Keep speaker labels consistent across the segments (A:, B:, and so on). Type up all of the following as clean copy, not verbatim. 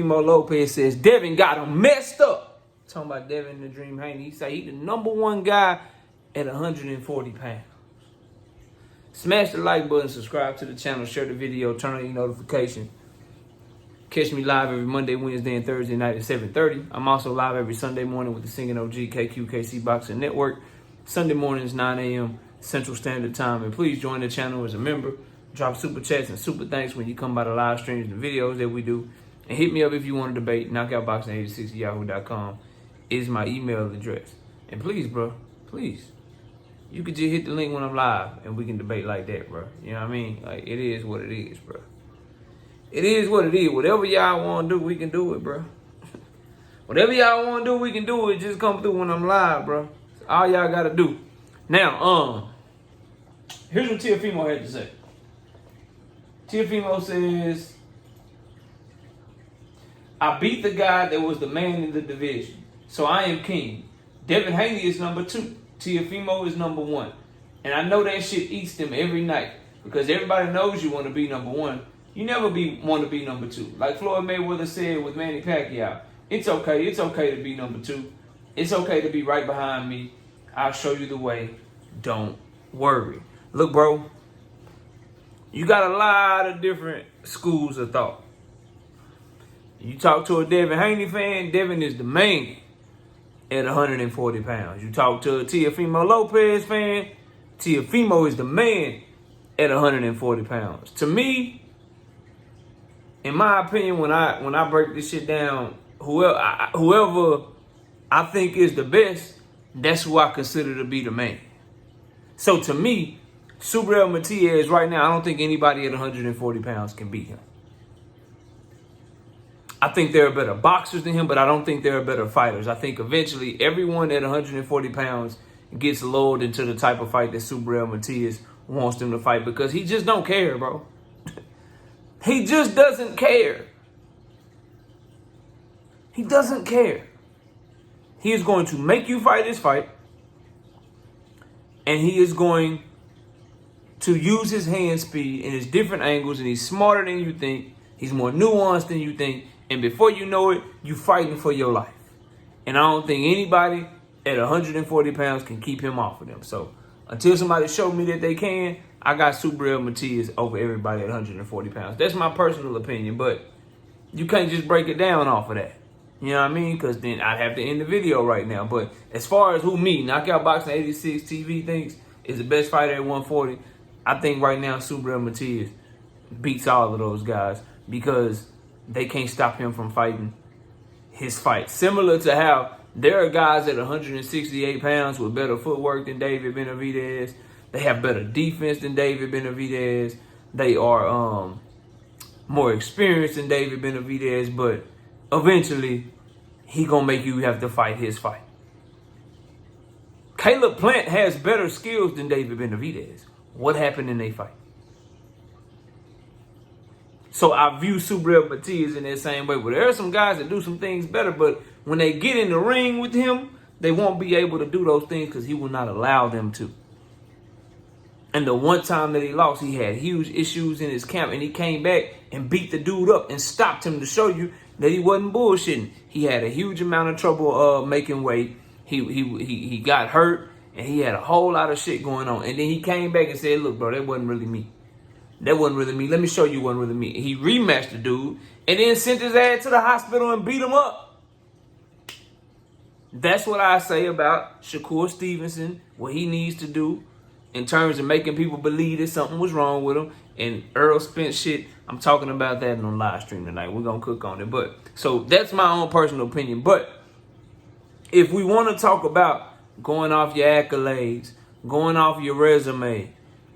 A: Teofimo Lopez says Devin got him messed up. Talking about Devin the Dream Haney. He say he the #1 guy at 140 pounds. Smash the like button, subscribe to the channel, share the video, turn on your notification. Catch me live every Monday, Wednesday, and Thursday night at 7:30. I'm also live every Sunday morning with the Singing OG KQKC Boxing Network. Sunday mornings, 9 a.m. Central Standard Time. And please join the channel as a member. Drop super chats and super thanks when you come by the live streams and videos that we do. And hit me up if you want to debate. Knockoutboxing86yahoo.com is my email address. And please, bro, please, you could just hit the link when I'm live and we can debate like that, bro. You know what I mean? Like, it is what it is, bro. It is what it is. Whatever y'all want to do, we can do it, bro. Whatever y'all want to do, we can do it. Just come through when I'm live, bro. That's all y'all got to do. Now, here's what Teofimo had to say. Teofimo says, I beat the guy that was the man in the division, so I am king. Devin Haney is #2. Teofimo is #1. And I know that shit eats them every night because everybody knows you want to be #1. You never want to be #2. Like Floyd Mayweather said with Manny Pacquiao, it's okay. It's okay to be #2. It's okay to be right behind me. I'll show you the way. Don't worry. Look, bro, you got a lot of different schools of thought. You talk to a Devin Haney fan, Devin is the man at 140 pounds. You talk to a Teofimo Lopez fan, Teofimo is the man at 140 pounds. To me, in my opinion, when I break this shit down, whoever I think is the best, that's who I consider to be the man. So to me, Subriel Matias right now, I don't think anybody at 140 pounds can beat him. I think there are better boxers than him, but I don't think there are better fighters. I think eventually everyone at 140 pounds gets lulled into the type of fight that Subriel Matias wants them to fight because he just don't care, bro. He just doesn't care. He doesn't care. He is going to make you fight his fight, and he is going to use his hand speed in his different angles, and he's smarter than you think. He's more nuanced than you think. And before you know it, you're fighting for your life. And I don't think anybody at 140 pounds can keep him off of them. So until somebody show me that they can, I got Subriel Matias over everybody at 140 pounds. That's my personal opinion, but you can't just break it down off of that. You know what I mean? Because then I'd have to end the video right now. But as far as who me, Knockout Boxing 86 TV thinks is the best fighter at 140, I think right now Subriel Matias beats all of those guys because they can't stop him from fighting his fight. Similar to how there are guys at 168 pounds with better footwork than David Benavidez. They have better defense than David Benavidez. They are more experienced than David Benavidez, but eventually he gonna make you have to fight his fight. Caleb Plant has better skills than David Benavidez. What happened in their fight? So I view Subriel Matias in that same way. But there are some guys that do some things better, but when they get in the ring with him, they won't be able to do those things because he will not allow them to. And the one time that he lost, he had huge issues in his camp, and he came back and beat the dude up and stopped him to show you that he wasn't bullshitting. He had a huge amount of trouble making weight. He got hurt, and he had a whole lot of shit going on. And then he came back and said, look, bro, that wasn't really me. That wasn't really me. Let me show you wasn't really me. He rematched the dude and then sent his ass to the hospital and beat him up. That's what I say about Shakur Stevenson, what he needs to do in terms of making people believe that something was wrong with him. And Earl Spence shit, I'm talking about that on the live stream tonight. We're going to cook on it. But so that's my own personal opinion. But if we want to talk about going off your accolades, going off your resume,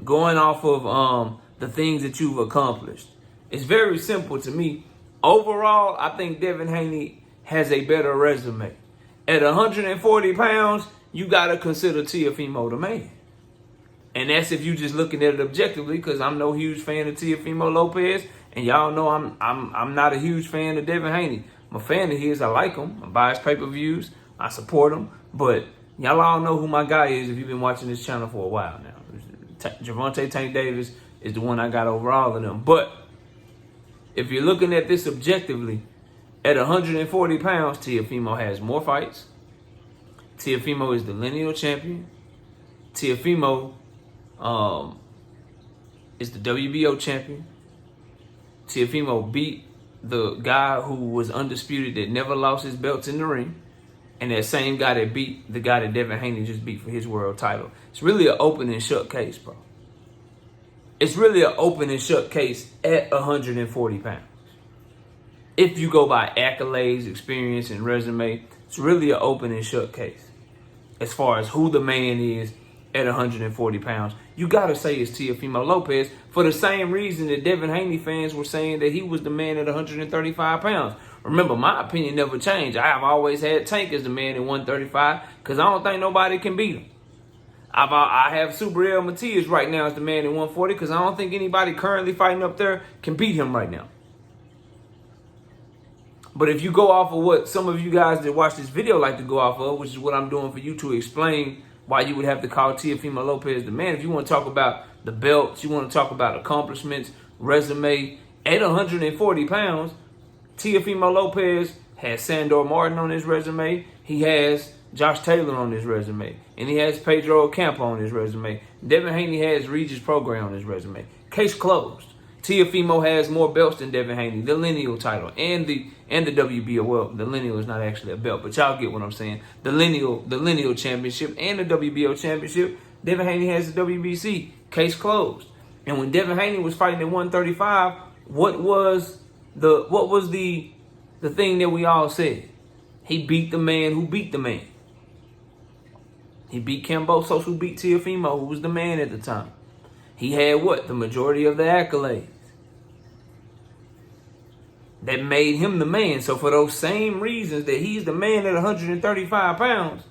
A: going off of the things that you've accomplished, it's very simple to me. Overall, I think Devin Haney has a better resume. At 140 pounds, you got to consider Teofimo the man. And that's if you just looking at it objectively, because I'm no huge fan of Teofimo Lopez, and y'all know I'm not a huge fan of Devin Haney. I'm a fan of his. I like him. I buy his pay-per-views. I support him. But y'all all know who my guy is if you've been watching this channel for a while now. Gervonta Tank Davis is the one I got over all of them. But if you're looking at this objectively, At 140 pounds, Teofimo has more fights. Teofimo is the lineal champion. Teofimo is the WBO champion. Teofimo beat the guy who was undisputed that never lost his belts in the ring. And that same guy that beat the guy that Devin Haney just beat for his world title. It's really an open and shut case, bro. It's really an open and shut case at 140 pounds. If you go by accolades, experience, and resume, it's really an open and shut case. As far as who the man is at 140 pounds, you got to say it's Teofimo Lopez for the same reason that Devin Haney fans were saying that he was the man at 135 pounds. Remember, my opinion never changed. I have always had Tank as the man at 135 because I don't think nobody can beat him. I have Super El Matias right now as the man at 140 because I don't think anybody currently fighting up there can beat him right now. But if you go off of what some of you guys that watch this video like to go off of, which is what I'm doing for you to explain why you would have to call Teofimo Lopez the man. If you want to talk about the belts, you want to talk about accomplishments, resume, at 140 pounds, Teofimo Lopez has Sandor Martin on his resume. He has Josh Taylor on his resume. And he has Pedro Ocampo on his resume. Devin Haney has Regis Prograis on his resume. Case closed. Teofimo has more belts than Devin Haney, the lineal title, and the WBO. Well, the lineal is not actually a belt, but y'all get what I'm saying. The lineal championship and the WBO championship. Devin Haney has the WBC. Case closed. And when Devin Haney was fighting at 135, what was the thing that we all said? He beat the man who beat the man. He beat Kambosos, who beat Teofimo, who was the man at the time. He had what? The majority of the accolades. That made him the man. So for those same reasons that he's the man at 135 pounds,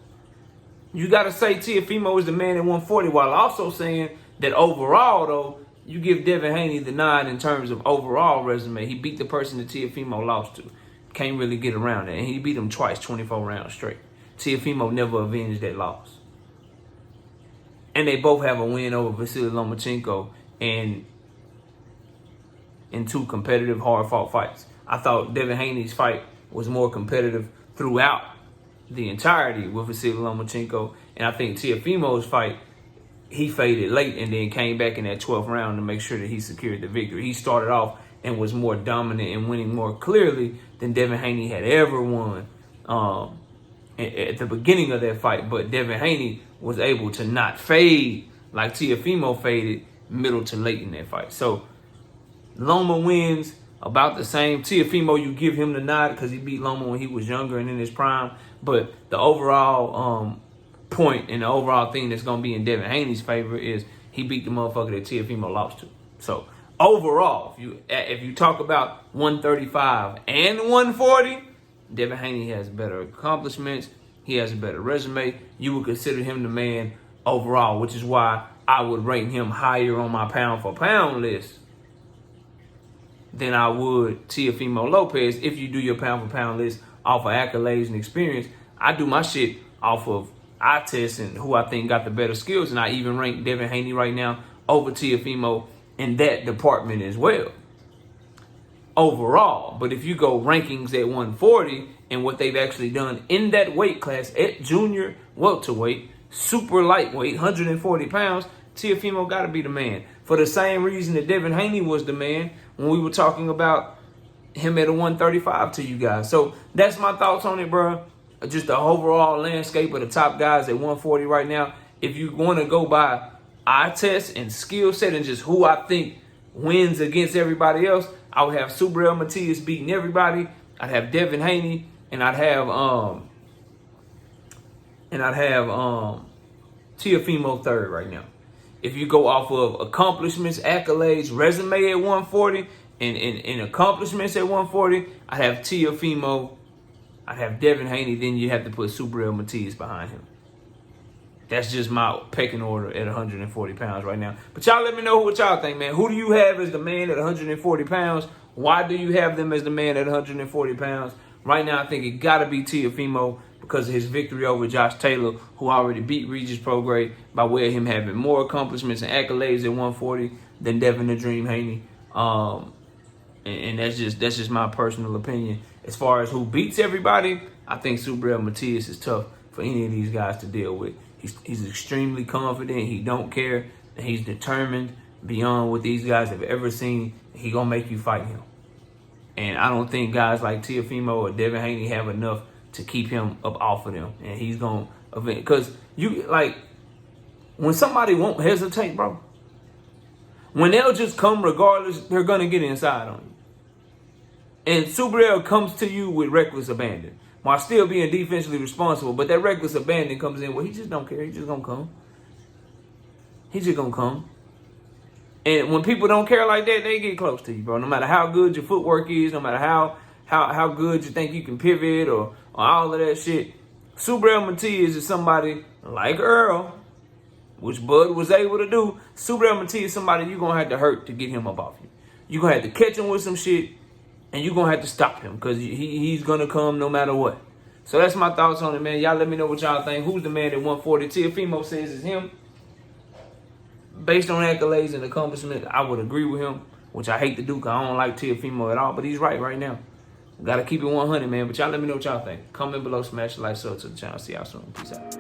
A: you got to say Teofimo is the man at 140, while also saying that overall, though, you give Devin Haney the nod in terms of overall resume. He beat the person that Teofimo lost to. Can't really get around that. And he beat him twice, 24 rounds straight. Teofimo never avenged that loss. And they both have a win over Vasily Lomachenko in two competitive, hard-fought fights. I thought Devin Haney's fight was more competitive throughout the entirety with Vasily Lomachenko. And I think Teofimo's fight, he faded late and then came back in that 12th round to make sure that he secured the victory. He started off and was more dominant and winning more clearly than Devin Haney had ever won at the beginning of that fight. But Devin Haney was able to not fade like Teofimo faded middle to late in that fight. So Loma wins about the same. Teofimo, you give him the nod because he beat Loma when he was younger and in his prime. But the overall point and the overall thing that's going to be in Devin Haney's favor is he beat the motherfucker that Teofimo lost to. So overall, if you talk about 135 and 140, Devin Haney has better accomplishments. He has a better resume. You would consider him the man overall, which is why I would rate him higher on my pound-for-pound list than I would Teofimo Lopez. If you do your pound-for-pound list off of accolades and experience, I do my shit off of eye tests and who I think got the better skills, and I even rank Devin Haney right now over Teofimo in that department as well. Overall, but if you go rankings at 140 and what they've actually done in that weight class at junior welterweight, super lightweight, 140 pounds, Teofimo got to be the man. For the same reason that Devin Haney was the man when we were talking about him at a 135 to you guys. So that's my thoughts on it, bro. Just the overall landscape of the top guys at 140 right now. If you want to go by eye test and skill set and just who I think wins against everybody else, I would have Super El Matias beating everybody. I'd have Devin Haney, and I'd have Teofimo third right now. If you go off of accomplishments, accolades, resume at 140, and accomplishments at 140, I'd have Teofimo, I'd have Devin Haney, then you have to put Super El Matias behind him. That's just my pecking order at 140 pounds right now. But y'all let me know what y'all think, man. Who do you have as the man at 140 pounds? Why do you have them as the man at 140 pounds? Right now, I think it got to be Teofimo because of his victory over Josh Taylor, who already beat Regis Prograis by way of him having more accomplishments and accolades at 140 than Devin the Dream Haney. And that's just my personal opinion as far as who beats everybody, I think Subriel Matias is tough for any of these guys to deal with. He's extremely confident. He don't care. And he's determined beyond what these guys have ever seen. He gonna make you fight him. And I don't think guys like Teofimo or Devin Haney have enough to keep him up off of them. And he's gonna event, because you like when somebody won't hesitate, bro. When they'll just come regardless, they're gonna get inside on you. And Subriel comes to you with reckless abandon while still being defensively responsible. But that reckless abandon comes in where he just don't care. He just gonna come. He just gonna come. And when people don't care like that, they get close to you, bro. No matter how good your footwork is, no matter how good you think you can pivot or all of that shit. Subriel Matias is somebody like Earl, which Bud was able to do. Subriel Matias is somebody you're going to have to hurt to get him up off you. You're going to have to catch him with some shit, and you're going to have to stop him because he's going to come no matter what. So that's my thoughts on it, man. Y'all let me know what y'all think. Who's the man at 140? Teofimo says it's him. Based on accolades and accomplishments, I would agree with him, which I hate to do because I don't like Teofimo at all, but he's right now. Got to keep it 100, man. But y'all let me know what y'all think. Comment below, smash the like, sub to the channel. See y'all soon. Peace out.